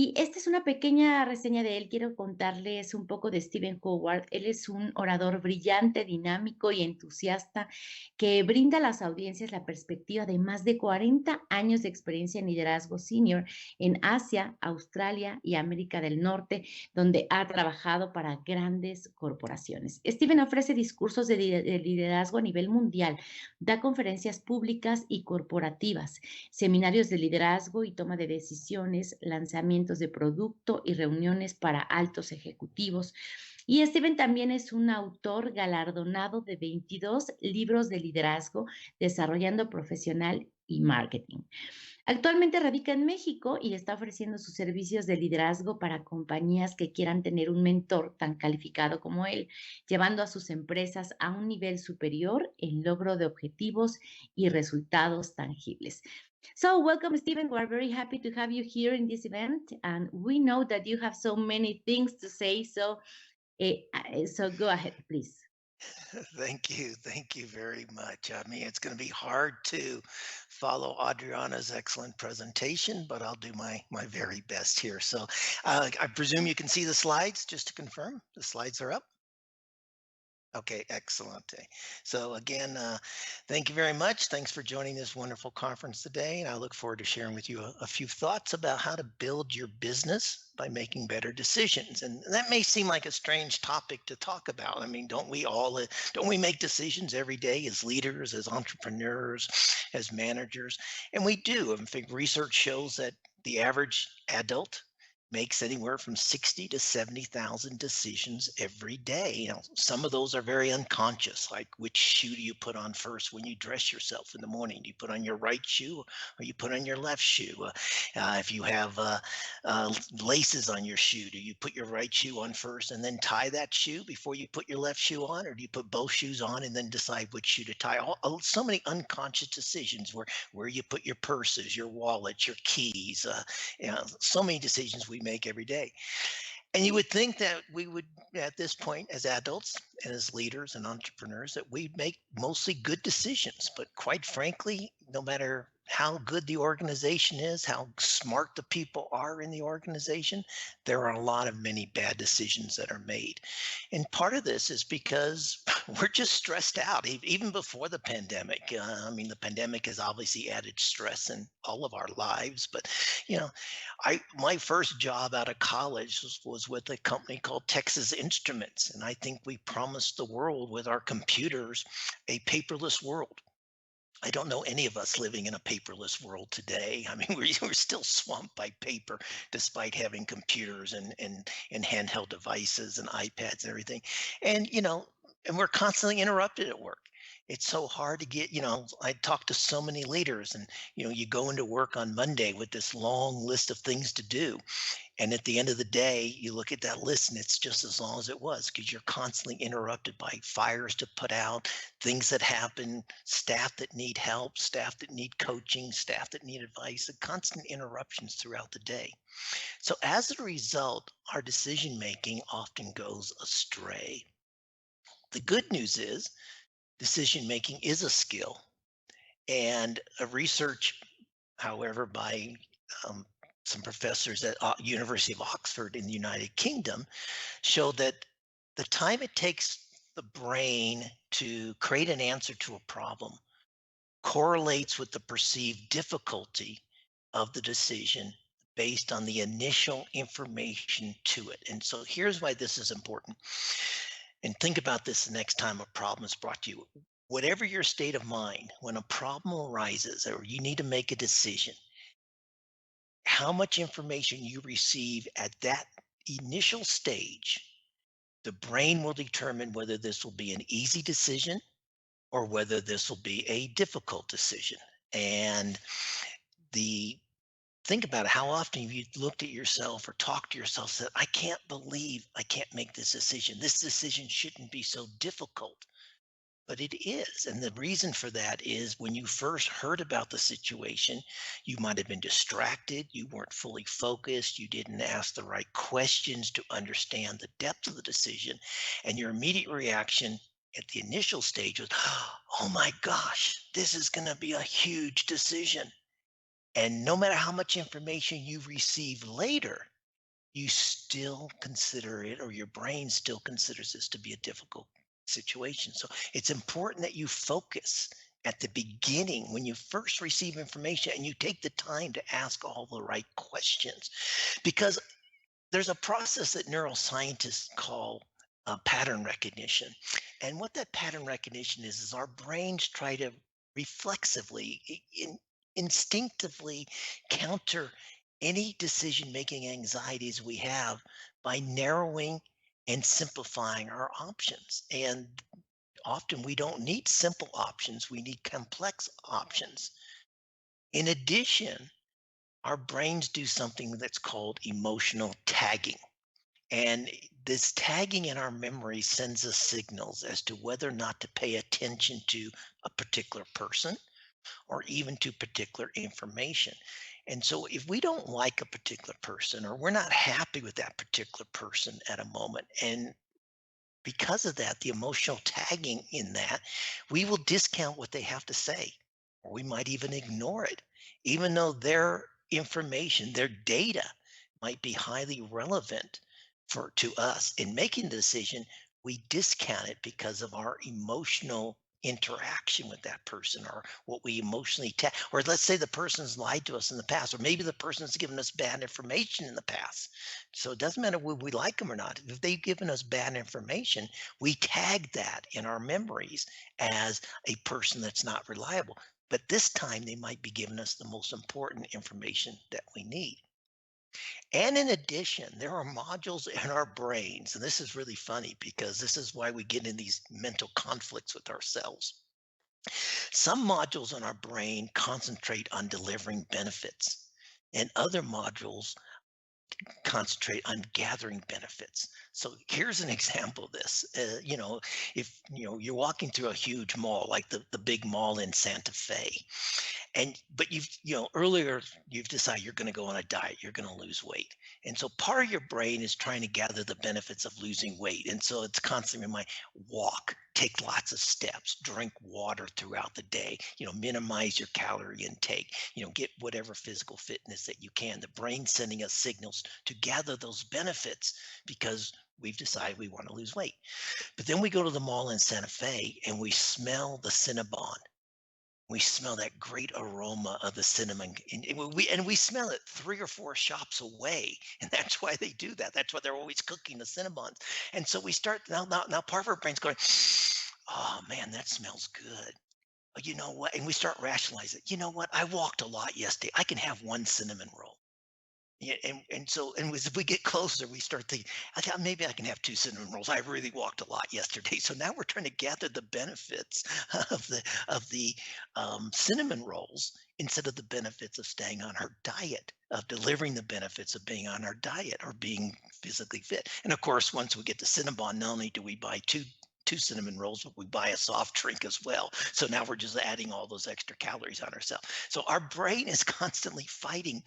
Y esta es una pequeña reseña de él. Quiero contarles un poco de Steven Howard. Él es un orador brillante, dinámico y entusiasta que brinda a las audiencias la perspectiva de más de 40 años de experiencia en liderazgo senior en Asia, Australia y América del Norte, donde ha trabajado para grandes corporaciones. Steven ofrece discursos de liderazgo a nivel mundial, da conferencias públicas y corporativas, seminarios de liderazgo y toma de decisiones, lanzamientos de producto y reuniones para altos ejecutivos. Y Steven también es un autor galardonado de 22 libros de liderazgo, desarrollando profesional y marketing. Actualmente radica en México y está ofreciendo sus servicios de liderazgo para compañías que quieran tener un mentor tan calificado como él, llevando a sus empresas a un nivel superior en logro de objetivos y resultados tangibles. So, welcome, Stephen. We're very happy to have you here in this event, and we know that you have so many things to say. So go ahead, please. Thank you. Thank you very much. I mean, it's going to be hard to follow Adriana's excellent presentation, but I'll do my very best here. So, I presume you can see the slides, just to confirm. The slides are up. Okay, excellent. So again, thank you very much. Thanks for joining this wonderful conference today. And I look forward to sharing with you a few thoughts about how to build your business by making better decisions. And that may seem like a strange topic to talk about. I mean, don't we make decisions every day as leaders, as entrepreneurs, as managers? And we do. In fact, research shows that the average adult makes anywhere from 60 to 70,000 decisions every day. Some of those are very unconscious, like which shoe do you put on first when you dress yourself in the morning? Do you put on your right shoe or you put on your left shoe? If you have laces on your shoe, do you put your right shoe on first and then tie that shoe before you put your left shoe on? Or do you put both shoes on and then decide which shoe to tie? So many unconscious decisions where you put your purses, your wallets, your keys, so many decisions we make every day. And you would think that we would, at this point, as adults and as leaders and entrepreneurs, that we'd make mostly good decisions. But quite frankly, no matter how good the organization is, how smart the people are in the organization, there are a lot of many bad decisions that are made. And part of this is because we're just stressed out, even before the pandemic. I mean, the pandemic has obviously added stress in all of our lives. But, you know, my first job out of college was with a company called Texas Instruments. And I think we promised the world with our computers a paperless world. I don't know any of us living in a paperless world today. I mean, we're still swamped by paper despite having computers and handheld devices and iPads and everything. And, and we're constantly interrupted at work. It's so hard to get, I talk to so many leaders and, you go into work on Monday with this long list of things to do. And at the end of the day, you look at that list and it's just as long as it was because you're constantly interrupted by fires to put out, things that happen, staff that need help, staff that need coaching, staff that need advice, and constant interruptions throughout the day. So as a result, our decision making often goes astray. The good news is decision making is a skill. And a research, however, by some professors at University of Oxford in the United Kingdom showed that the time it takes the brain to create an answer to a problem correlates with the perceived difficulty of the decision based on the initial information to it. And so here's why this is important. And think about this the next time a problem is brought to you. Whatever your state of mind, when a problem arises or you need to make a decision, how much information you receive at that initial stage, the brain will determine whether this will be an easy decision or whether this will be a difficult decision. And the think about it, how often have you looked at yourself or talked to yourself, said, I can't believe I can't make this decision. This decision shouldn't be so difficult. But it is. And the reason for that is when you first heard about the situation, you might have been distracted. You weren't fully focused. You didn't ask the right questions to understand the depth of the decision. And your immediate reaction at the initial stage was, oh my gosh, this is going to be a huge decision. And no matter how much information you receive later, you still consider it, or your brain still considers this to be a difficult situation. So it's important that you focus at the beginning when you first receive information and you take the time to ask all the right questions, because there's a process that neuroscientists call pattern recognition. And what that pattern recognition is our brains try to reflexively, instinctively counter any decision making anxieties we have by narrowing and simplifying our options. And often we don't need simple options, we need complex options. In addition, our brains do something that's called emotional tagging. And this tagging in our memory sends us signals as to whether or not to pay attention to a particular person or even to particular information. And so if we don't like a particular person or we're not happy with that particular person at a moment, and because of that, the emotional tagging in that, we will discount what they have to say, or we might even ignore it, even though their information, their data might be highly relevant to us in making the decision. We discount it because of our emotional interaction with that person, or what we emotionally or let's say the person's lied to us in the past, or maybe the person's given us bad information in the past. So it doesn't matter whether we like them or not. If they've given us bad information, we tag that in our memories as a person that's not reliable. But this time they might be giving us the most important information that we need. And in addition, there are modules in our brains, and this is really funny because this is why we get in these mental conflicts with ourselves. Some modules in our brain concentrate on delivering benefits, and other modules concentrate on gathering benefits. So here's an example of this. If you're walking through a huge mall, like the big mall in Santa Fe, and but earlier you've decided you're going to go on a diet, you're going to lose weight, and so part of your brain is trying to gather the benefits of losing weight, and so it's constantly my walk, take lots of steps, drink water throughout the day, minimize your calorie intake, get whatever physical fitness that you can. The brain sending us signals to gather those benefits because we've decided we want to lose weight. But then we go to the mall in Santa Fe and we smell the Cinnabon. We smell that great aroma of the cinnamon, and we smell it 3 or 4 shops away, and that's why they do that. That's why they're always cooking the Cinnabons. And so we start now part of our brain's going, "Oh, man, that smells good. Oh, you know what?" And we start rationalizing, "You know what? I walked a lot yesterday. I can have 1 cinnamon roll." Yeah, and as we get closer, we start thinking, I thought maybe I can have 2 cinnamon rolls. I really walked a lot yesterday. So now we're trying to gather the benefits of the cinnamon rolls instead of the benefits of staying on our diet, of delivering the benefits of being on our diet or being physically fit. And of course, once we get to Cinnabon, not only do we buy two cinnamon rolls, but we buy a soft drink as well. So now we're just adding all those extra calories on ourselves. So our brain is constantly fighting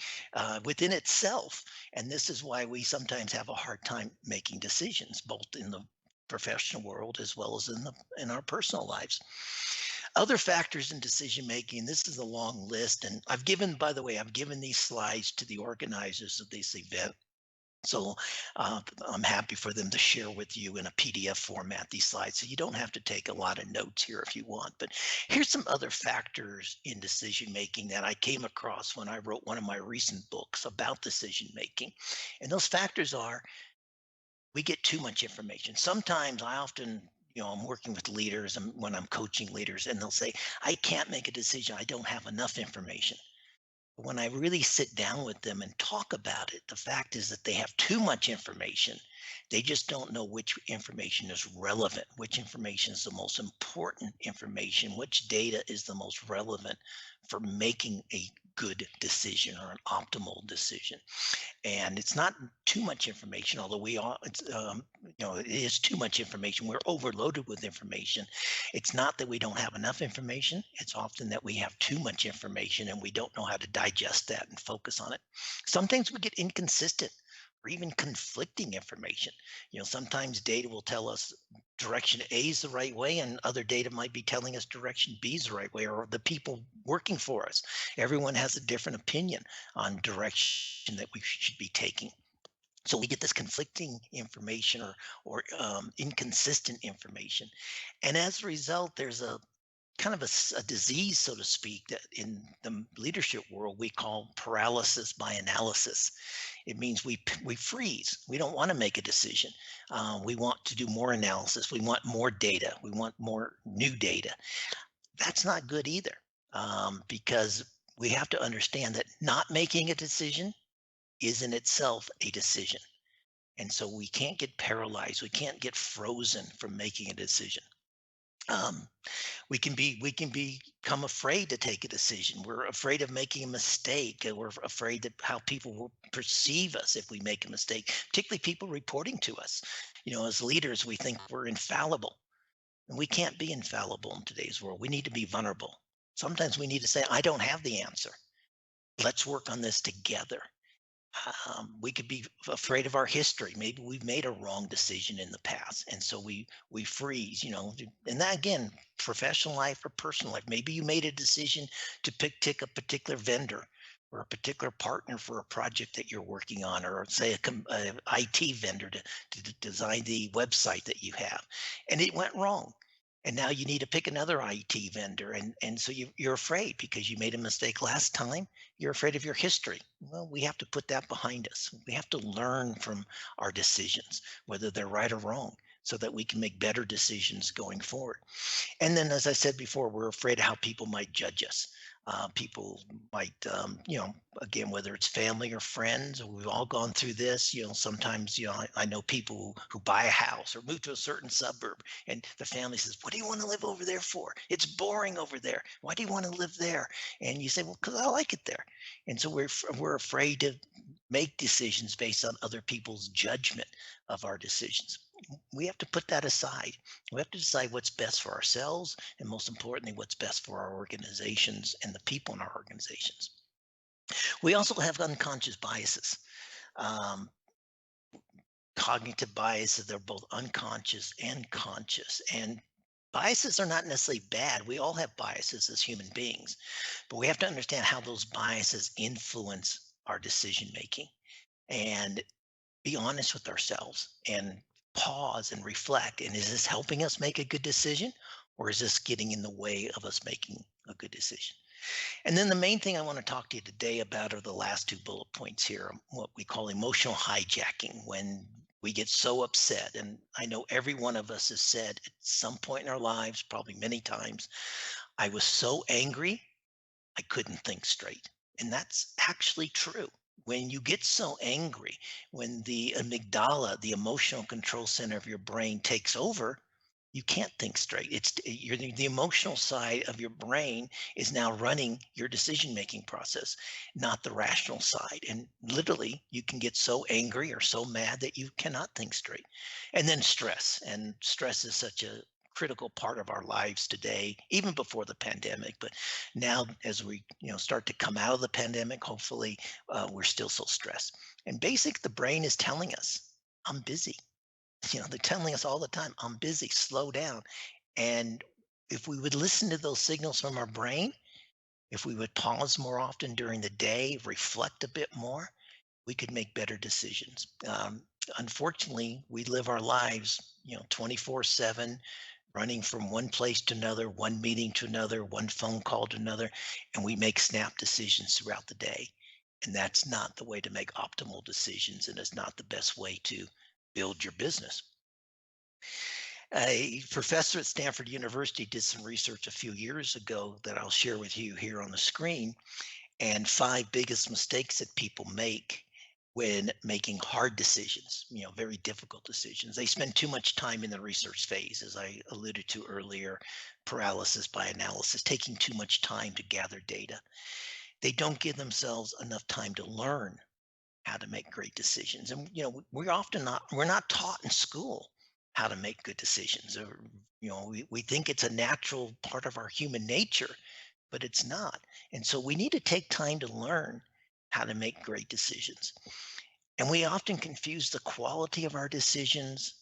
within itself. And this is why we sometimes have a hard time making decisions, both in the professional world as well as in our personal lives. Other factors in decision making, this is a long list. And by the way, I've given these slides to the organizers of this event. So I'm happy for them to share with you in a PDF format these slides. So you don't have to take a lot of notes here if you want. But here's some other factors in decision making that I came across when I wrote one of my recent books about decision making. And those factors are, we get too much information. Sometimes I'm working with leaders and when I'm coaching leaders, and they'll say, I can't make a decision. I don't have enough information. When I really sit down with them and talk about it, the fact is that they have too much information. They just don't know which information is relevant, which information is the most important information, which data is the most relevant for making a good decision or an optimal decision. And it's not too much information, although it is too much information. We're overloaded with information. It's not that we don't have enough information. It's often that we have too much information and we don't know how to digest that and focus on it. Sometimes we get inconsistent or even conflicting information. Sometimes data will tell us direction A is the right way, and other data might be telling us direction B is the right way, or the people working for us. Everyone has a different opinion on direction that we should be taking. So we get this conflicting information or inconsistent information, and as a result, there's a kind of a disease, so to speak, that in the leadership world we call paralysis by analysis. It means we freeze. We don't want to make a decision. We want to do more analysis. We want more data. We want more new data. That's not good either, because we have to understand that not making a decision is in itself a decision. And so we can't get paralyzed. We can't get frozen from making a decision. Um, we can become afraid to take a decision. We're afraid of making a mistake. We're afraid that how people will perceive us if we make a mistake, particularly people reporting to us. As leaders, we think we're infallible, and we can't be infallible in today's world. We need to be vulnerable. Sometimes we need to say, I don't have the answer. Let's work on this together. We could be afraid of our history. Maybe we've made a wrong decision in the past, and so we freeze. And that again, professional life or personal life. Maybe you made a decision to pick a particular vendor or a particular partner for a project that you're working on, or say a IT vendor to design the website that you have, and it went wrong. And now you need to pick another IT vendor, and so you're afraid because you made a mistake last time. You're afraid of your history. Well, we have to put that behind us. We have to learn from our decisions, whether they're right or wrong, so that we can make better decisions going forward. And then, as I said before, we're afraid of how people might judge us. People might, again, whether it's family or friends, we've all gone through this. Sometimes, I know people who buy a house or move to a certain suburb, and the family says, "What do you want to live over there for? It's boring over there. Why do you want to live there?" And you say, "Well, because I like it there." And so we're afraid to make decisions based on other people's judgment of our decisions. We have to put that aside. We have to decide what's best for ourselves, and most importantly, what's best for our organizations and the people in our organizations. We also have unconscious biases. Um, Cognitive biases, they're both unconscious and conscious. And biases are not necessarily bad. We all have biases as human beings, but we have to understand how those biases influence our decision making, and be honest with ourselves and pause and reflect. And is this helping us make a good decision, or is this getting in the way of us making a good decision? And then the main thing I want to talk to you today about are the last two bullet points here, what we call emotional hijacking, when we get so upset. And I know every one of us has said at some point in our lives, probably many times, I was so angry, I couldn't think straight. And that's actually true. When you get so angry, when the amygdala, the emotional control center of your brain, takes over, you can't think straight. The emotional side of your brain is now running your decision making process, not the rational side. And literally, you can get so angry or so mad that you cannot think straight. And then stress. And stress is such a critical part of our lives today, even before the pandemic. But now, as we start to come out of the pandemic, hopefully, we're still so stressed. And the brain is telling us, "I'm busy." They're telling us all the time, "I'm busy, slow down." And if we would listen to those signals from our brain, if we would pause more often during the day, reflect a bit more, we could make better decisions. Unfortunately, we live our lives, 24/7, running from one place to another, one meeting to another, one phone call to another, and we make snap decisions throughout the day. And that's not the way to make optimal decisions, and it's not the best way to build your business. A professor at Stanford University did some research a few years ago that I'll share with you here on the screen, and five biggest mistakes that people make when making hard decisions, very difficult decisions. They spend too much time in the research phase, as I alluded to earlier, paralysis by analysis, taking too much time to gather data. They don't give themselves enough time to learn how to make great decisions. And we're not taught in school how to make good decisions. Or we think it's a natural part of our human nature, but it's not. And so we need to take time to learn how to make great decisions. And we often confuse the quality of our decisions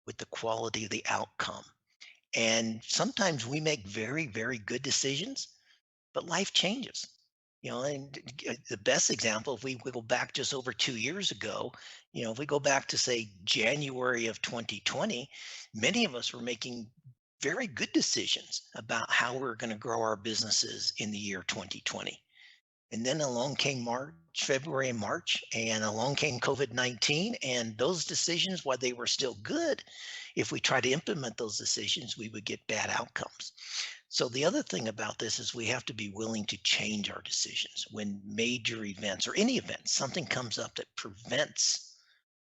with the quality of the outcome. And sometimes we make very, very good decisions, but life changes. And the best example, if we go back just over 2 years ago, if we go back to say January of 2020, many of us were making very good decisions about how we're going to grow our businesses in the year 2020. And then along came March, February, and March, and along came COVID-19. And those decisions, while they were still good, if we try to implement those decisions, we would get bad outcomes. So the other thing about this is we have to be willing to change our decisions when major events or any event, something comes up that prevents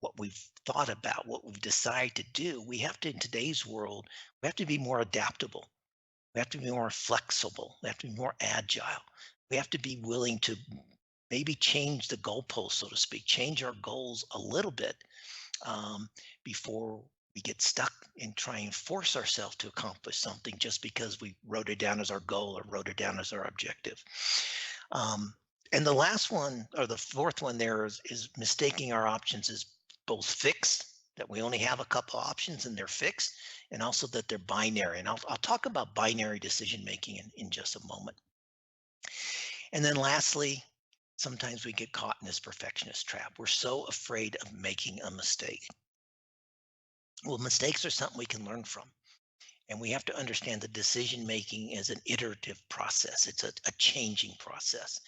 what we've thought about, what we've decided to do. We have to, in today's world, we have to be more adaptable. We have to be more flexible. We have to be more agile. We have to be willing to maybe change the goalpost, so to speak, change our goals a little bit um, before we get stuck and try and force ourselves to accomplish something just because we wrote it down as our goal or wrote it down as our objective. Um, and the last one, or the fourth one there, is mistaking our options as both fixed, that we only have a couple options and they're fixed, and also that they're binary. And I'll talk about binary decision making in just a moment. And then lastly, sometimes we get caught in this perfectionist trap. We're so afraid of making a mistake. Well, mistakes are something we can learn from. And we have to understand that decision making is an iterative process. It's a changing process.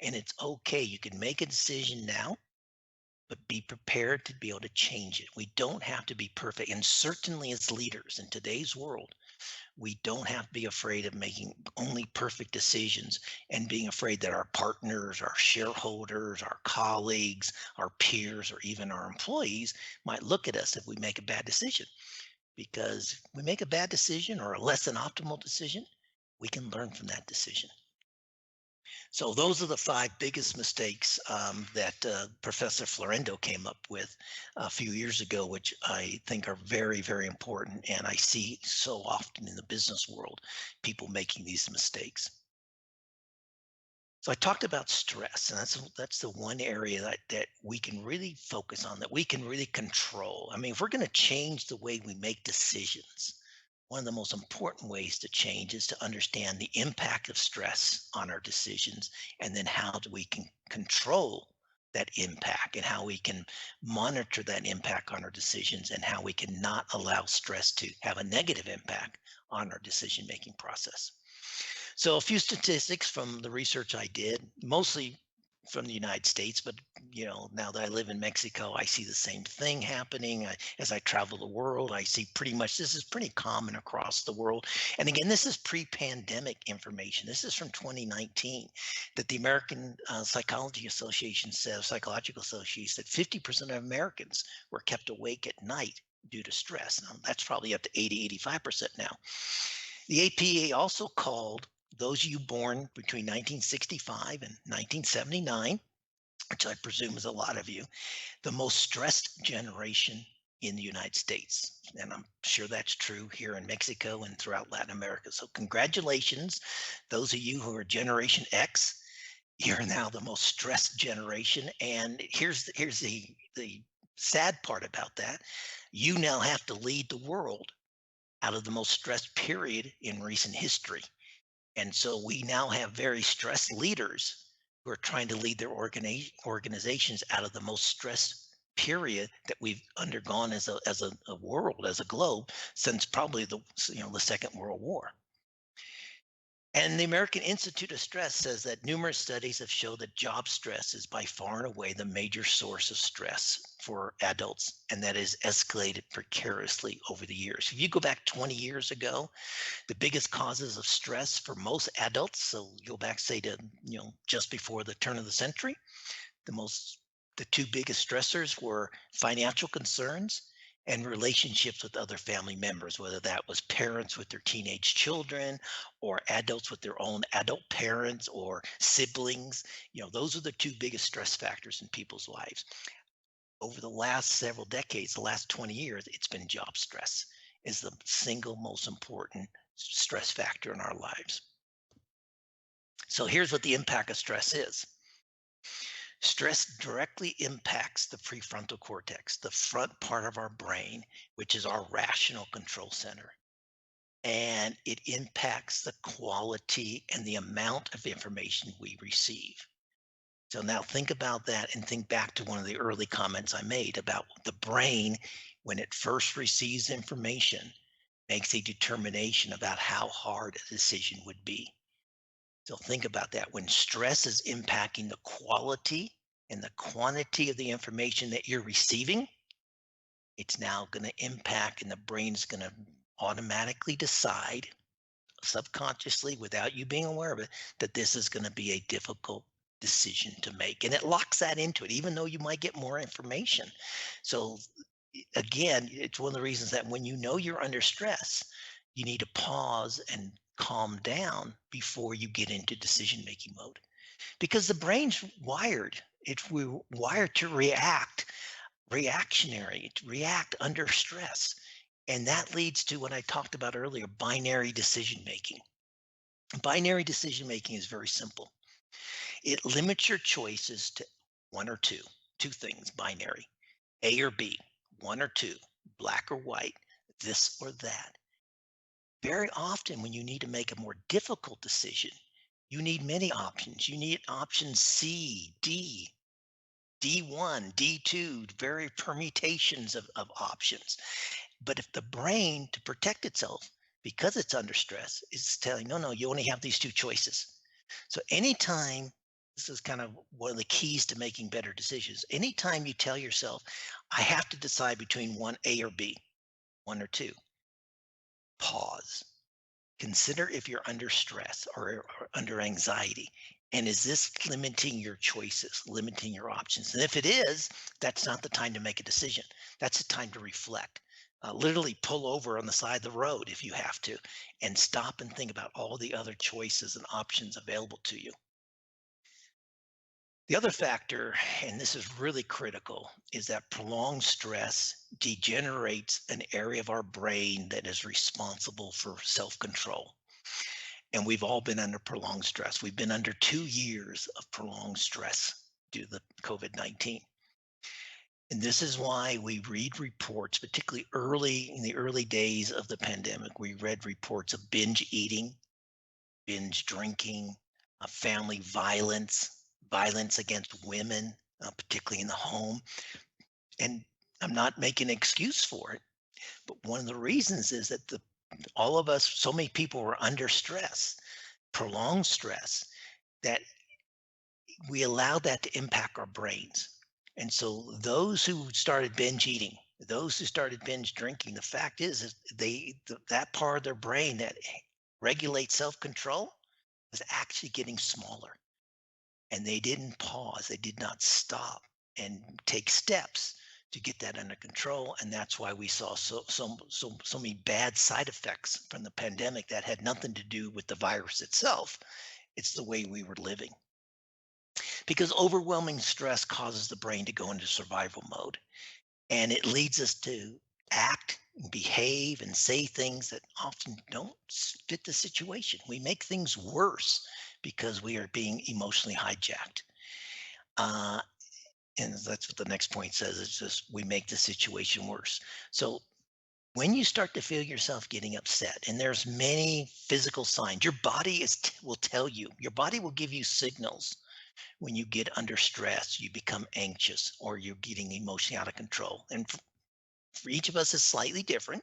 And it's okay. You can make a decision now, but be prepared to be able to change it. We don't have to be perfect. And certainly as leaders in today's world, we don't have to be afraid of making only perfect decisions and being afraid that our partners, our shareholders, our colleagues, our peers, or even our employees might look at us if we make a bad decision. Because if we make a bad decision or a less than optimal decision, we can learn from that decision. So those are the five biggest mistakes that Professor Florendo came up with a few years ago, which I think are very, very important. And I see so often in the business world, people making these mistakes. So I talked about stress, and that's the one area that we can really focus on, that we can really control. I mean, if we're going to change the way we make decisions, one of the most important ways to change is to understand the impact of stress on our decisions, and then how we can control that impact and how we can monitor that impact on our decisions and how we can not allow stress to have a negative impact on our decision making process. So a few statistics from the research I did, mostly from the United States, but now that I live in Mexico, I see the same thing happening. As I travel the world, I see pretty much this is pretty common across the world. And again, this is pre-pandemic information. This is from 2019, that the American Psychology Association says, Psychological Association said 50% of Americans were kept awake at night due to stress. Now, that's probably up to 85% now. The APA also called those of you born between 1965 and 1979, which I presume is a lot of you, the most stressed generation in the United States. And I'm sure that's true here in Mexico and throughout Latin America. So congratulations, those of you who are Generation X. You're now the most stressed generation. And here's the sad part about that. You now have to lead the world out of the most stressed period in recent history. And so we now have very stressed leaders who are trying to lead their organizations out of the most stressed period that we've undergone as a world, as a globe, since probably the Second World War. And the American Institute of Stress says that numerous studies have shown that job stress is by far and away the major source of stress for adults, and that is escalated precariously over the years. If you go back 20 years ago, the biggest causes of stress for most adults, so you go back, say, to just before the turn of the century, the two biggest stressors were financial concerns and relationships with other family members, whether that was parents with their teenage children or adults with their own adult parents or siblings. Those are the two biggest stress factors in people's lives. Over the last several decades, the last 20 years, it's been job stress is the single most important stress factor in our lives. So here's what the impact of stress is. Stress directly impacts the prefrontal cortex, the front part of our brain, which is our rational control center. and it impacts the quality and the amount of information we receive. So now think about that and think back to one of the early comments I made about the brain when it first receives information makes a determination about how hard a decision would be. So think about that. When stress is impacting the quality and the quantity of the information that you're receiving, it's now going to impact, and the brain's going to automatically decide subconsciously without you being aware of it that this is going to be a difficult decision to make, and it locks that into it even though you might get more information. So again, it's one of the reasons that when you know you're under stress, you need to pause and calm down before you get into decision making mode, because the brain's wired, we're wired to reactionary, to react under stress. And that leads to what I talked about earlier, binary decision making. Binary decision making is very simple. It limits your choices to one or two things, binary, A or B, one or two, black or white, this or that. Very often, when you need to make a more difficult decision, you need many options. You need option C, D, D1, D2, very permutations of options. But if the brain, to protect itself, because it's under stress, is telling, no, no, you only have these two choices. So anytime, this is kind of one of the keys to making better decisions. Anytime you tell yourself, I have to decide between one A or B, one or two, pause. Consider if you're under stress or under anxiety. And is this limiting your choices, limiting your options? And if it is, that's not the time to make a decision. That's the time to reflect. Literally pull over on the side of the road if you have to, and stop and think about all the other choices and options available to you. The other factor, and this is really critical, is that prolonged stress degenerates an area of our brain that is responsible for self control. And we've all been under prolonged stress. We've been under 2 years of prolonged stress due to the COVID-19. And this is why we read reports, particularly early in the early days of the pandemic. We read reports of binge eating, binge drinking, family violence, violence against women, particularly in the home. And I'm not making an excuse for it, but one of the reasons is that all of us, so many people were under stress, prolonged stress, that we allowed that to impact our brains. And so those who started binge eating, those who started binge drinking, the fact is that part of their brain that regulates self-control was actually getting smaller. And they didn't pause, they did not stop and take steps to get that under control. And that's why we saw so many bad side effects from the pandemic that had nothing to do with the virus itself. It's the way we were living. Because overwhelming stress causes the brain to go into survival mode, and it leads us to act, behave, and say things that often don't fit the situation. We make things worse because we are being emotionally hijacked. Uh, and that's what the next point says. It's just we make the situation worse. So when you start to feel yourself getting upset, and there's many physical signs, your body will tell you. Your body will give you signals when you get under stress. You become anxious, or you're getting emotionally out of control. And for each of us is slightly different.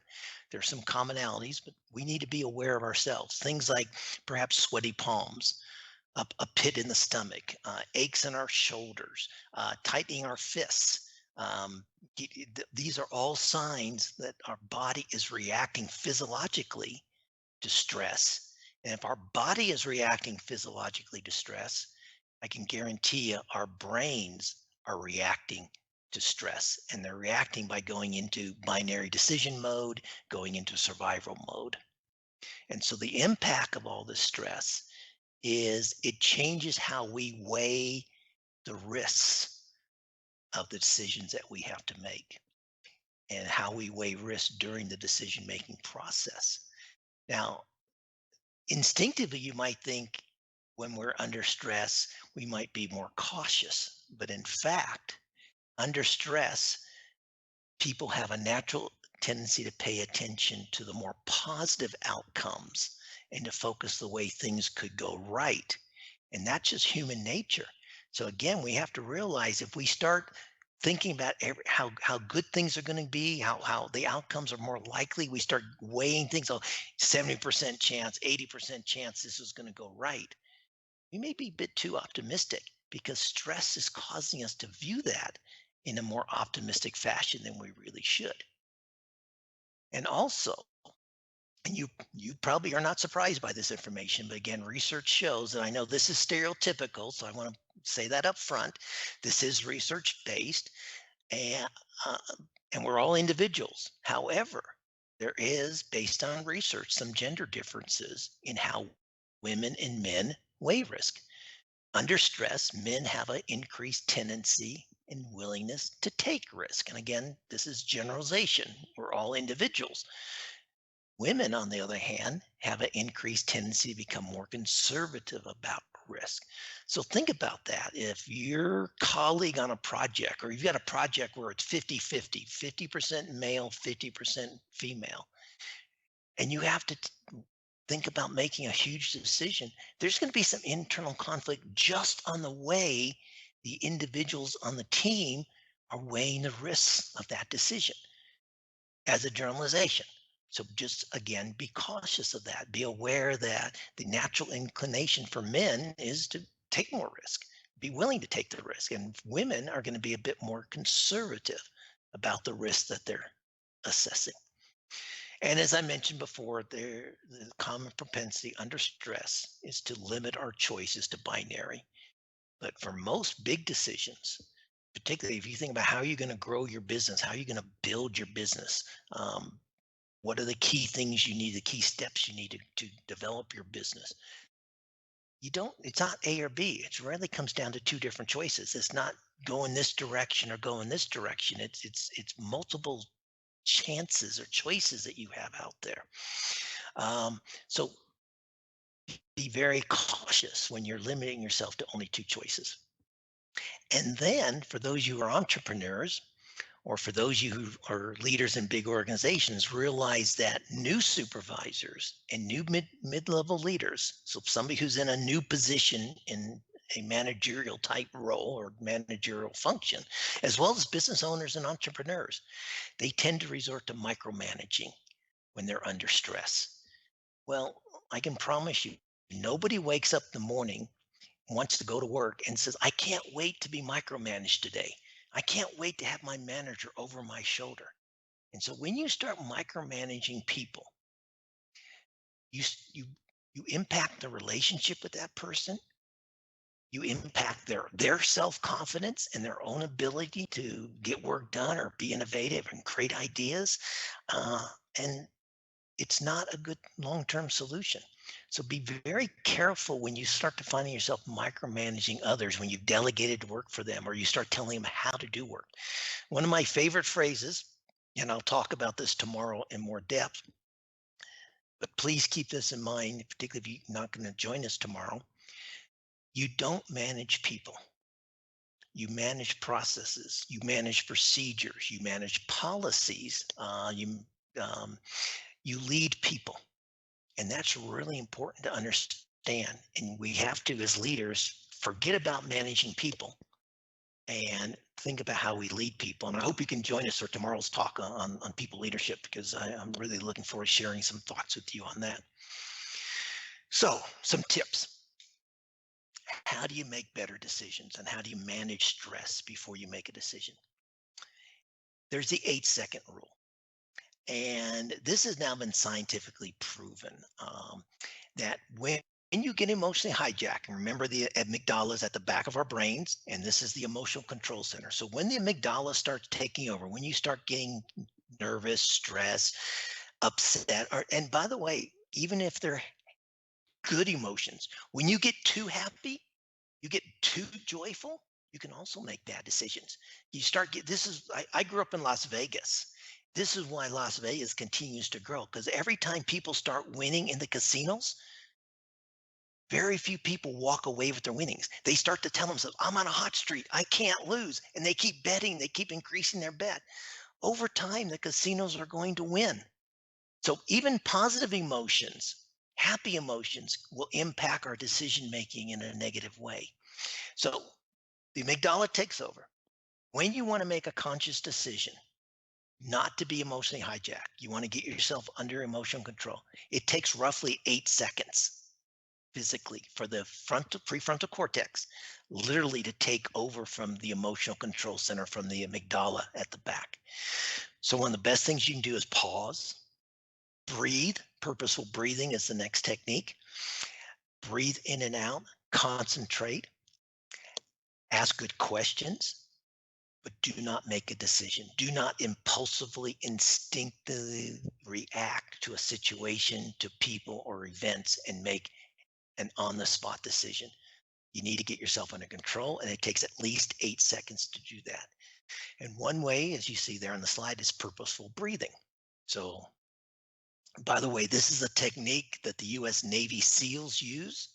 There's some commonalities, but we need to be aware of ourselves. Things like perhaps sweaty palms, a pit in the stomach, aches in our shoulders, tightening our fists. These are all signs that our body is reacting physiologically to stress. And if our body is reacting physiologically to stress, I can guarantee you our brains are reacting to stress, and they're reacting by going into binary decision mode, going into survival mode. And so the impact of all this stress is it changes how we weigh the risks of the decisions that we have to make, and how we weigh risk during the decision making process. Now, instinctively, you might think when we're under stress, we might be more cautious. But in fact, under stress, people have a natural tendency to pay attention to the more positive outcomes and to focus the way things could go right. And that's just human nature. So again, we have to realize if we start thinking about how good things are going to be, how the outcomes are more likely, we start weighing things. Oh, 70% chance, 80% chance this is going to go right. We may be a bit too optimistic because stress is causing us to view that in a more optimistic fashion than we really should. And also, and you probably are not surprised by this information, but again, research shows, and I know this is stereotypical, so I want to say that up front. This is research based, and uh, and we're all individuals. However, there is, based on research, some gender differences in how women and men weigh risk. Under stress, men have an increased tendency and willingness to take risk. And again, this is generalization. We're all individuals. Women, on the other hand, have an increased tendency to become more conservative about risk. So think about that. If your colleague on a project, or you've got a project where it's 50-50, 50% male, 50% female, and you have to think about making a huge decision, there's going to be some internal conflict just on the way the individuals on the team are weighing the risks of that decision as a generalization. So just again, be cautious of that. Be aware that the natural inclination for men is to take more risk, be willing to take the risk. And women are going to be a bit more conservative about the risk that they're assessing. And as I mentioned before, the common propensity under stress is to limit our choices to binary. But for most big decisions, particularly if you think about how you're going to grow your business, how you're going to build your business, what are the key things you need, the key steps you need to develop your business? It's not A or B. It rarely comes down to two different choices. It's not go in this direction or go in this direction. It's multiple chances or choices that you have out there. So be very cautious when you're limiting yourself to only two choices. And then for those you who are entrepreneurs, or for those of you who are leaders in big organizations, realize that new supervisors and new mid-level leaders, so somebody who's in a new position in a managerial type role or managerial function, as well as business owners and entrepreneurs, they tend to resort to micromanaging when they're under stress. Well, I can promise you, nobody wakes up in the morning, wants to go to work, and says, I can't wait to be micromanaged today. I can't wait to have my manager over my shoulder. And so when you start micromanaging people, you s- you you impact the relationship with that person. You impact their self-confidence and their own ability to get work done or be innovative and create ideas. And it's not a good long-term solution. So be very careful when you start to finding yourself micromanaging others, when you've delegated work for them or you start telling them how to do work. One of my favorite phrases, and I'll talk about this tomorrow in more depth, but please keep this in mind, particularly if you're not going to join us tomorrow. You don't manage people. You manage processes, you manage procedures, you manage policies, um, you lead people. And that's really important to understand. And we have to, as leaders, forget about managing people and think about how we lead people. And I hope you can join us for tomorrow's talk on people leadership, because I'm really looking forward to sharing some thoughts with you on that. So, some tips. How do you make better decisions and how do you manage stress before you make a decision? There's the 8-second rule. And this has now been scientifically proven that when you get emotionally hijacked, and remember the amygdala is at the back of our brains, and this is the emotional control center. So when the amygdala starts taking over, when you start getting nervous, stressed, upset, and by the way, even if they're good emotions, when you get too happy, you get too joyful, you can also make bad decisions. You start get this is I grew up in Las Vegas. This is why Las Vegas continues to grow, because every time people start winning in the casinos, very few people walk away with their winnings. They start to tell themselves, I'm on a hot streak. I can't lose. And they keep betting, they keep increasing their bet. over time, the casinos are going to win. So even positive emotions, happy emotions will impact our decision making in a negative way. So the amygdala takes over. When you want to make a conscious decision, not to be emotionally hijacked, you want to get yourself under emotional control. It takes roughly 8 seconds physically for the prefrontal cortex literally to take over from the emotional control center from the amygdala at the back. So one of the best things you can do is pause, breathe. Purposeful breathing is the next technique. Breathe in and out, concentrate, ask good questions, but do not make a decision. Do not impulsively, instinctively react to a situation, to people or events and make an on the spot decision. You need to get yourself under control, and it takes at least 8 seconds to do that. And one way, as you see there on the slide, is purposeful breathing. So, by the way, this is a technique that the US Navy SEALs use.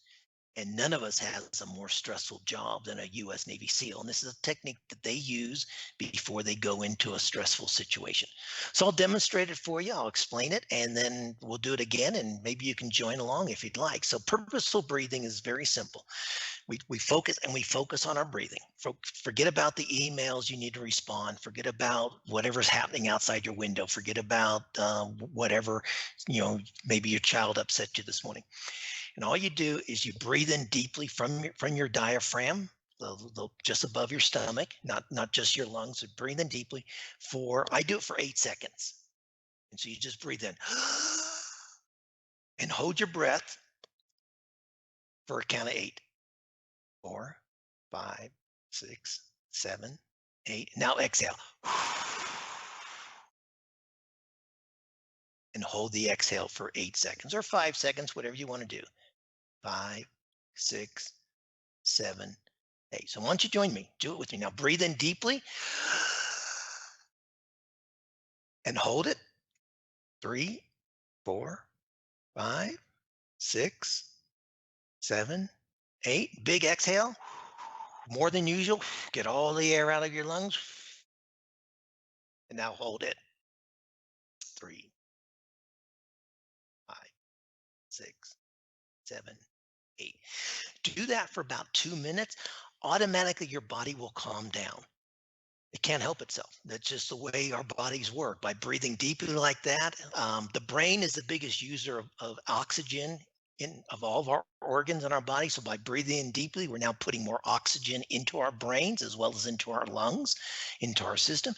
And none of us has a more stressful job than a US Navy SEAL. And this is a technique that they use before they go into a stressful situation. So I'll demonstrate it for you. I'll explain it, and then we'll do it again. And maybe you can join along if you'd like. So purposeful breathing is very simple. We focus on our breathing. Forget about the emails you need to respond. Forget about whatever's happening outside your window. Forget about whatever, maybe your child upset you this morning. And all you do is you breathe in deeply from your diaphragm, just above your stomach, not just your lungs. But breathe in deeply I do it for 8 seconds. And so you just breathe in and hold your breath for a count of 8. 4, 5, 6, 7, 8. Now exhale. And hold the exhale for 8 seconds or 5 seconds, whatever you want to do. 5, 6, 7, 8. So why don't you join me? Do it with me. Now breathe in deeply and hold it. 3, 4, 5, 6, 7, 8. Big exhale. More than usual. Get all the air out of your lungs. And now hold it. 3, 5, 6, 7, 8. Do that for about 2 minutes. Automatically, your body will calm down. It can't help itself. That's just the way our bodies work. By breathing deeply like that, the brain is the biggest user of oxygen of all of our organs in our body. So by breathing in deeply, we're now putting more oxygen into our brains as well as into our lungs, into our system.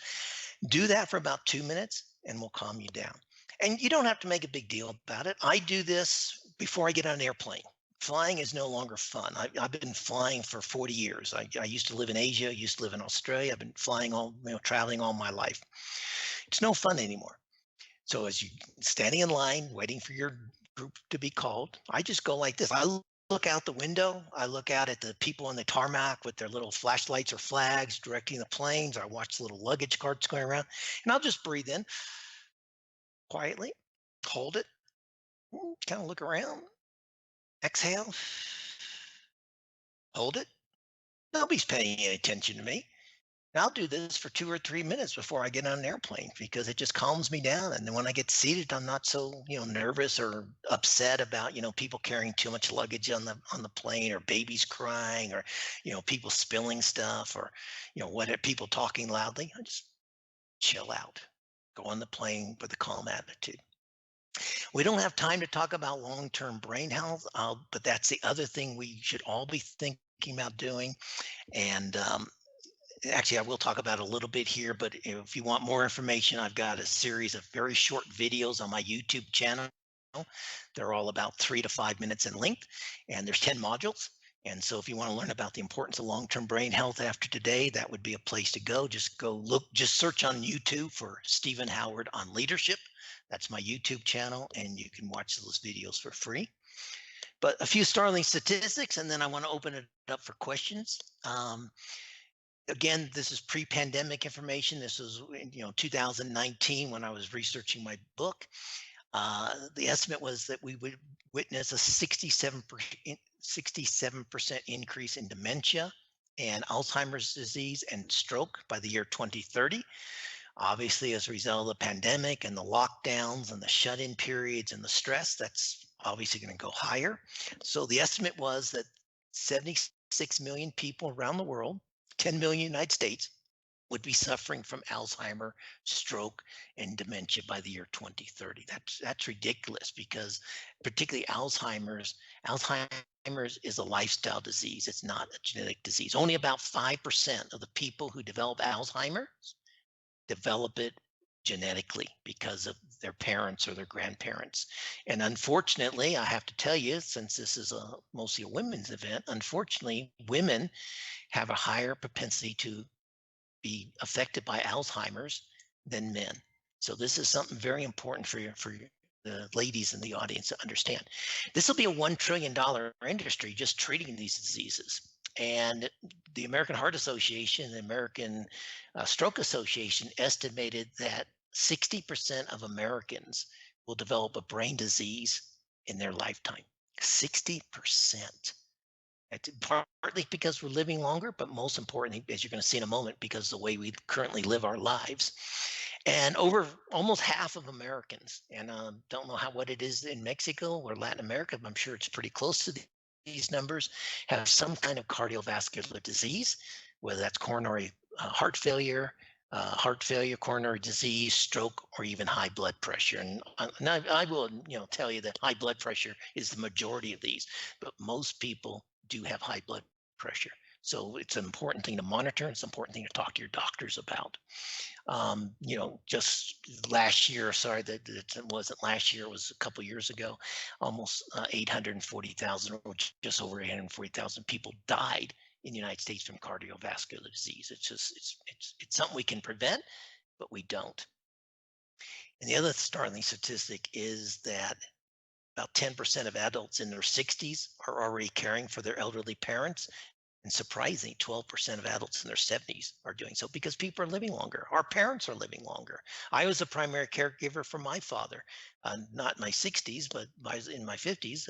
Do that for about 2 minutes and we'll calm you down. And you don't have to make a big deal about it. I do this before I get on an airplane. Flying is no longer fun. I've been flying for 40 years. I used to live in Asia, used to live in Australia. I've been traveling all my life. It's no fun anymore. So as you standing in line, waiting for your group to be called, I just go like this. I look out the window. I look out at the people on the tarmac with their little flashlights or flags directing the planes. I watch the little luggage carts going around, and I'll just breathe in quietly, hold it, kind of look around, exhale, hold it. Nobody's paying any attention to me. And I'll do this for 2 or 3 minutes before I get on an airplane because it just calms me down. And then when I get seated, I'm not so, nervous or upset about, people carrying too much luggage on the plane or babies crying or, people spilling stuff or, people talking loudly. I just chill out, go on the plane with a calm attitude. We don't have time to talk about long-term brain health, but that's the other thing we should all be thinking about doing. And actually, I will talk about it a little bit here, but if you want more information, I've got a series of very short videos on my YouTube channel. They're all about 3 to 5 minutes in length, and there's 10 modules. And so if you want to learn about the importance of long-term brain health after today, that would be a place to go. Just search on YouTube for Steven Howard on leadership. That's my YouTube channel, and you can watch those videos for free. But a few startling statistics, and then I want to open it up for questions. Again, this is pre-pandemic information. This was 2019 when I was researching my book. The estimate was that we would witness a 67% increase in dementia and Alzheimer's disease and stroke by the year 2030. Obviously, as a result of the pandemic and the lockdowns and the shut-in periods and the stress, that's obviously going to go higher. So the estimate was that 76 million people around the world, 10 million United States, would be suffering from Alzheimer, stroke, and dementia by the year 2030. That's ridiculous because particularly Alzheimer's is a lifestyle disease. It's not a genetic disease. Only about 5% of the people who develop Alzheimer's develop it genetically because of their parents or their grandparents. And unfortunately, I have to tell you, since this is mostly a women's event, unfortunately, women have a higher propensity to be affected by Alzheimer's than men. So this is something very important the ladies in the audience to understand. This will be a $1 trillion industry just treating these diseases. And the American Heart Association and the American Stroke Association estimated that 60% of Americans will develop a brain disease in their lifetime. 60%. It's partly because we're living longer, but most importantly, as you're going to see in a moment, because the way we currently live our lives. And over almost half of Americans, and don't know what it is in Mexico or Latin America, but I'm sure it's pretty close to these numbers, have some kind of cardiovascular disease, whether that's coronary heart failure, coronary disease, stroke, or even high blood pressure. And I will, tell you that high blood pressure is the majority of these, but most people do have high blood pressure. So it's an important thing to monitor. It's an important thing to talk to your doctors about. Just last year, sorry, that it wasn't last year, it was a couple years ago, almost 840,000 or just over 840,000 people died in the United States from cardiovascular disease. It's something we can prevent, but we don't. And the other startling statistic is that about 10% of adults in their 60s are already caring for their elderly parents. And surprisingly, 12% of adults in their 70s are doing so because people are living longer. Our parents are living longer. I was a primary caregiver for my father, not in my 60s, but in my 50s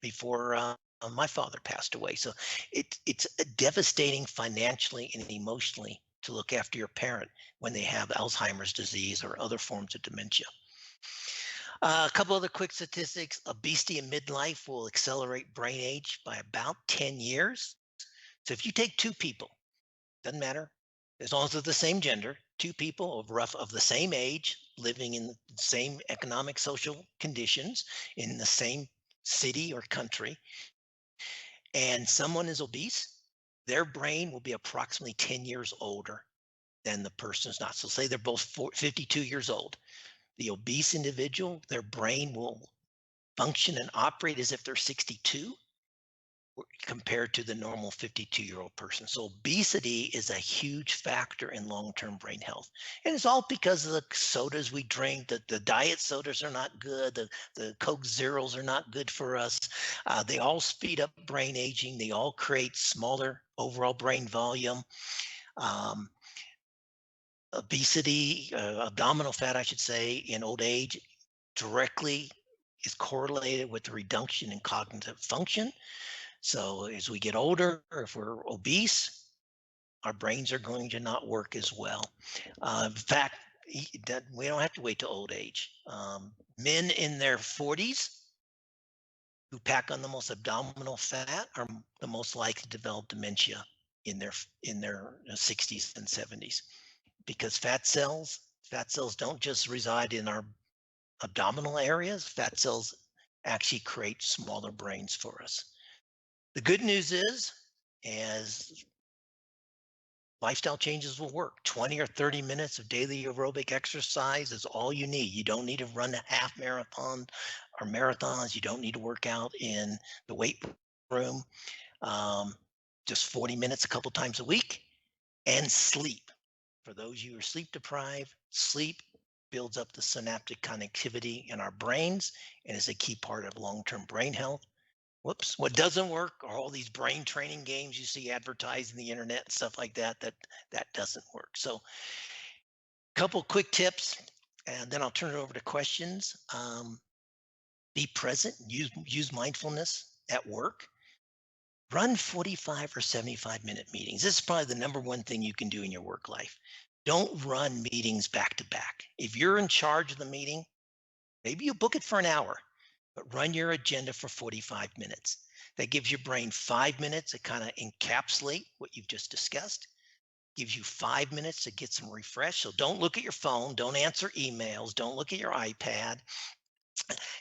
before my father passed away. So it's devastating financially and emotionally to look after your parent when they have Alzheimer's disease or other forms of dementia. A couple other quick statistics. Obesity in midlife will accelerate brain age by about 10 years. So if you take two people, doesn't matter, as long as they're the same gender, two people of the same age, living in the same economic social conditions, in the same city or country, and someone is obese, their brain will be approximately 10 years older than the person who's not. So say they're both 52 years old. The obese individual, their brain will function and operate as if they're 62 compared to the normal 52-year-old person. So obesity is a huge factor in long-term brain health. And it's all because of the sodas we drink. The diet sodas are not good. The Coke Zeros are not good for us. They all speed up brain aging. They all create smaller overall brain volume. Obesity, abdominal fat, I should say, in old age directly is correlated with the reduction in cognitive function. So as we get older, if we're obese, our brains are going to not work as well. In fact, that we don't have to wait to old age. Men in their 40s who pack on the most abdominal fat are the most likely to develop dementia in their 60s and 70s because fat cells don't just reside in our abdominal areas. Fat cells actually create smaller brains for us. The good news is, as lifestyle changes will work, 20 or 30 minutes of daily aerobic exercise is all you need. You don't need to run a half marathon or marathons. You don't need to work out in the weight room. Just 40 minutes a couple times a week, and sleep. For those who are sleep deprived, sleep builds up the synaptic connectivity in our brains and is a key part of long-term brain health. Whoops. What doesn't work are all these brain training games you see advertised in the internet and stuff like that. That doesn't work. So, a couple quick tips, and then I'll turn it over to questions. Be present. Use mindfulness at work. Run 45 or 75-minute meetings. This is probably the number one thing you can do in your work life. Don't run meetings back to back. If you're in charge of the meeting, maybe you book it for an hour, but run your agenda for 45 minutes. That gives your brain 5 minutes to kind of encapsulate what you've just discussed, gives you 5 minutes to get some refresh. So don't look at your phone, don't answer emails, don't look at your iPad.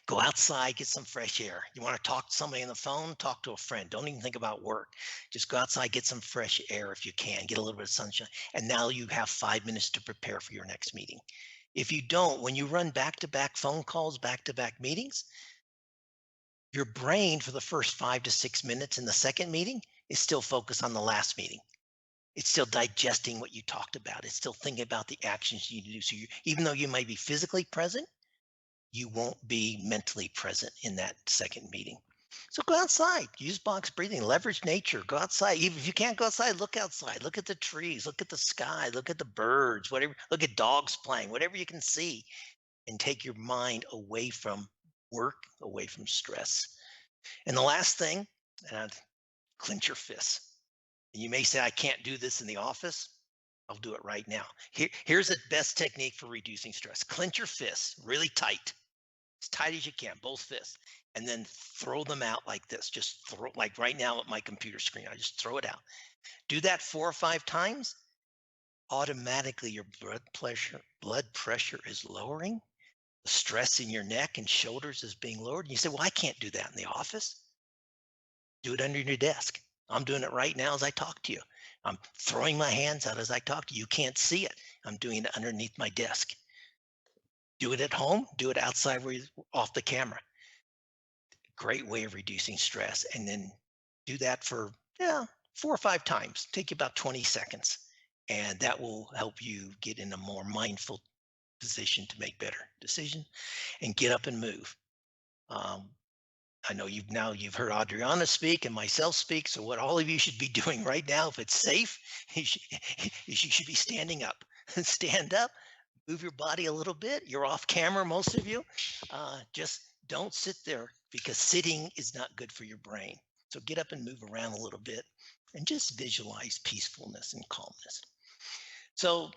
Go outside, get some fresh air. You want to talk to somebody on the phone, talk to a friend. Don't even think about work. Just go outside, get some fresh air if you can, get a little bit of sunshine. And now you have 5 minutes to prepare for your next meeting. If you don't, when you run back to back phone calls, back to back meetings, your brain for the first 5 to 6 minutes in the second meeting is still focused on the last meeting. It's still digesting what you talked about. It's still thinking about the actions you need to do. So even though you might be physically present, you won't be mentally present in that second meeting. So go outside, use box breathing, leverage nature, go outside. Even if you can't go outside, look at the trees, look at the sky, look at the birds, whatever, look at dogs playing, whatever you can see, and take your mind away from work, away from stress. And the last thing, clench your fists. You may say, I can't do this in the office. I'll do it right now. Here's the best technique for reducing stress. Clench your fists really tight, as tight as you can, both fists, and then throw them out like this. Just throw, like right now at my computer screen, I just throw it out. Do that 4 or 5 times. Automatically, your blood pressure is lowering. The stress in your neck and shoulders is being lowered. And you say, well, I can't do that in the office. Do it under your desk. I'm doing it right now as I talk to you. I'm throwing my hands out as I talk to you. You can't see it. I'm doing it underneath my desk. Do it at home. Do it outside where you're off the camera. Great way of reducing stress. And then do that for 4 or 5 times. Take you about 20 seconds. And that will help you get in a more mindful position to make better decisions and get up and move. Um, I know you've heard Adriana speak and myself speak. So what all of you should be doing right now, if it's safe, you should be standing up. Stand up, move your body a little bit. You're off camera, most of you. Just don't sit there because sitting is not good for your brain. So get up and move around a little bit and just visualize peacefulness and calmness. So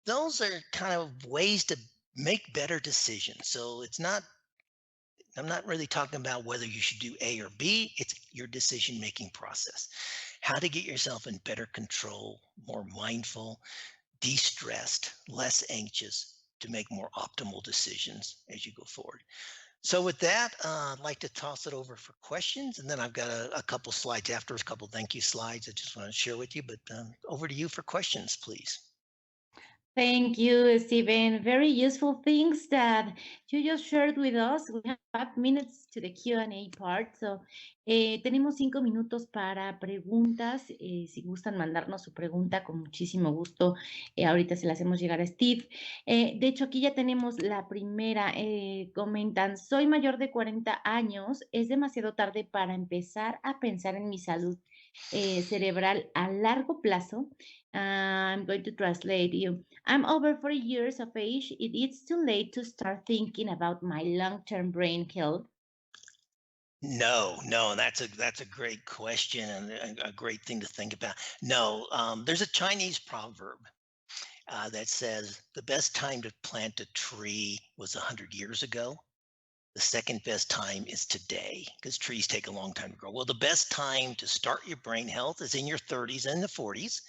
those are kind of ways to make better decisions. So I'm not really talking about whether you should do A or B. It's your decision making process. How to get yourself in better control, more mindful, de stressed, less anxious to make more optimal decisions as you go forward. So, with that, I'd like to toss it over for questions. And then I've got a couple slides after, a couple thank you slides I just want to share with you. But over to you for questions, please. Thank you, Steven. Very useful things that you just shared with us. We have 5 minutes to the Q&A part. So, tenemos 5 minutos para preguntas. Si gustan mandarnos su pregunta, con muchísimo gusto, ahorita se la hacemos llegar a Steve. De hecho, aquí ya tenemos la primera. Comentan, soy mayor de 40 años. Es demasiado tarde para empezar a pensar en mi salud cerebral a largo plazo. I'm going to translate you. I'm over 40 years of age. It is too late to start thinking about my long-term brain health. No, that's a great question and a great thing to think about. No, there's a Chinese proverb that says the best time to plant a tree was 100 years ago. The second best time is today because trees take a long time to grow. Well, the best time to start your brain health is in your 30s and the 40s.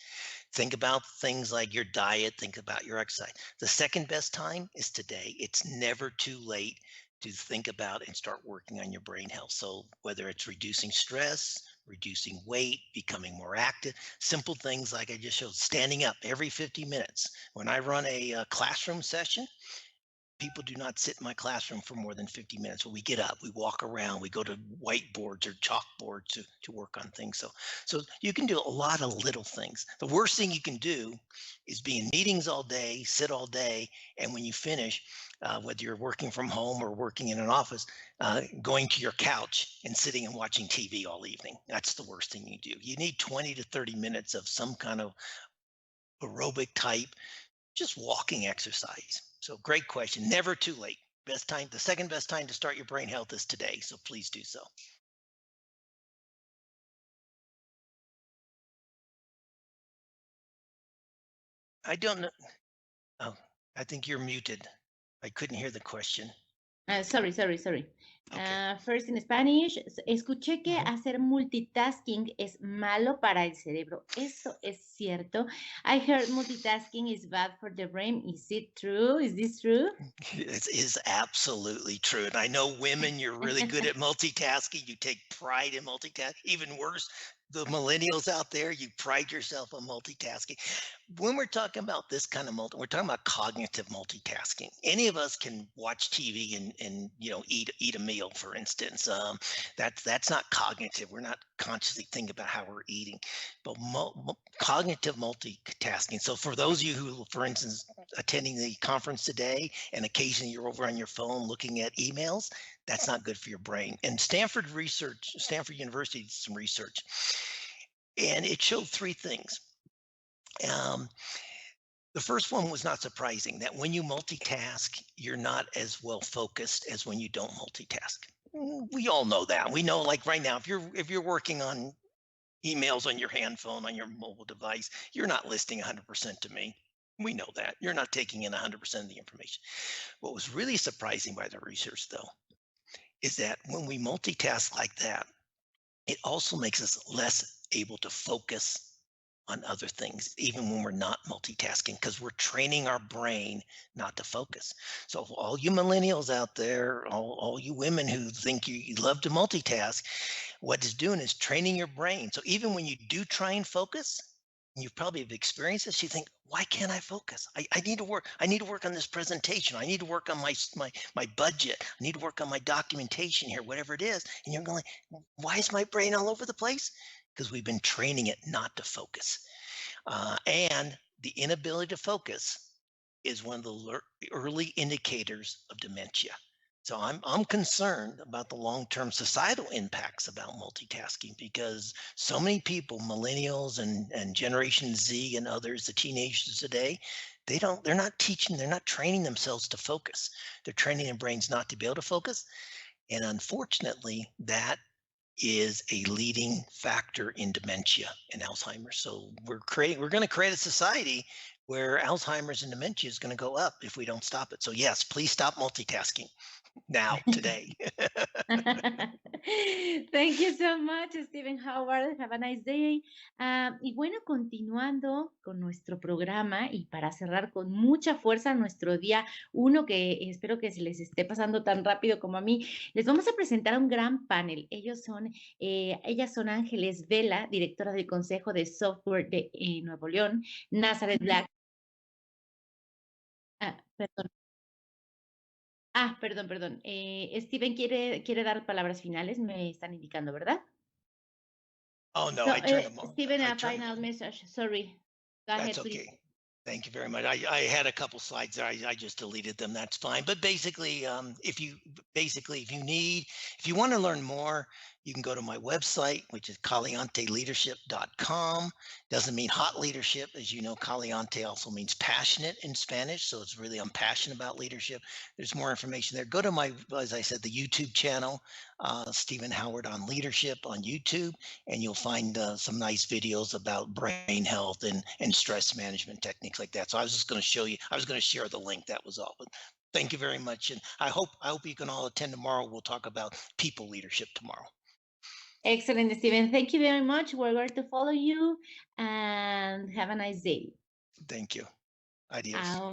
Think about things like your diet, think about your exercise. The second best time is today. It's never too late to think about and start working on your brain health. So whether it's reducing stress, reducing weight, becoming more active, simple things like I just showed, standing up every 50 minutes. When I run a classroom session, people do not sit in my classroom for more than 50 minutes. When we get up, we walk around, we go to whiteboards or chalkboards to work on things. So you can do a lot of little things. The worst thing you can do is be in meetings all day, sit all day, and when you finish, whether you're working from home or working in an office, going to your couch and sitting and watching TV all evening. That's the worst thing you do. You need 20 to 30 minutes of some kind of aerobic type, just walking exercise. So great question. Never too late. Best time, the second best time to start your brain health is today. So please do so. I don't know. Oh, I think you're muted. I couldn't hear the question. Sorry. Okay. First in Spanish, escuché que Mhm. hacer multitasking es malo para el cerebro. ¿Esto es cierto? I heard multitasking is bad for the brain. Is it true? Is this true? It is absolutely true. And I know women, you're really good at multitasking. You take pride in multitasking. Even worse, the millennials out there, you pride yourself on multitasking. When we're talking about this kind of we're talking about cognitive multitasking. Any of us can watch TV and eat a meal, for instance. That's not cognitive. We're not consciously thinking about how we're eating, but cognitive multitasking. So for those of you who, for instance, attending the conference today, and occasionally you're over on your phone looking at emails, that's not good for your brain. And Stanford University did some research, and it showed three things. Um, the first one was not surprising, that when you multitask, you're not as well focused as when you don't multitask. We all know that. We know, like right now, if you're working on emails on your handphone, on your mobile device, you're not listening 100% to me. We know that. You're not taking in 100% of the information. What was really surprising by the research, though, is that when we multitask like that, it also makes us less able to focus on other things, even when we're not multitasking, because we're training our brain not to focus. So, for all you millennials out there, all you women who think you love to multitask, what it's doing is training your brain. So, even when you do try and focus, and you've probably have experienced this, you think, why can't I focus? I need to work. I need to work on this presentation. I need to work on my budget. I need to work on my documentation here, whatever it is. And you're going, why is my brain all over the place? Because we've been training it not to focus. And the inability to focus is one of the early indicators of dementia. So I'm concerned about the long-term societal impacts about multitasking, because so many people, millennials and Generation Z and others, the teenagers today, they're not training themselves to focus. They're training their brains not to be able to focus. And unfortunately, that is a leading factor in dementia and Alzheimer's. So we're going to create a society where Alzheimer's and dementia is going to go up if we don't stop it. So yes, please stop multitasking now, today. Thank you so much, Steven Howard. Have a nice day. Y bueno, continuando con nuestro programa y para cerrar con mucha fuerza nuestro día uno, que espero que se les esté pasando tan rápido como a mí, les vamos a presentar a un gran panel. Ellas son Ángeles Vela, directora del Consejo de Software de Nuevo León, Nazareth Black. Perdón. Perdón. Steven quiere dar palabras finales, me están indicando, ¿verdad? Oh no, So, I turned them on. Steven, I a turned. final message. Sorry. Go That's ahead, please. okay. Thank you very much. I had a couple slides there. I just deleted them. That's fine. But basically, if you want to learn more, you can go to my website, which is calianteleadership.com. Doesn't mean hot leadership. As you know, caliente also means passionate in Spanish. So it's really, I'm passionate about leadership. There's more information there. Go to my, as I said, the YouTube channel, Stephen Howard on Leadership on YouTube, and you'll find some nice videos about brain health and stress management techniques like that. So I was just going to show you, I was going to share the link. That was all. But thank you very much. And I hope you can all attend tomorrow. We'll talk about people leadership tomorrow. Excellent, Steven. Thank you very much. We're going to follow you and have a nice day. Thank you. Adios.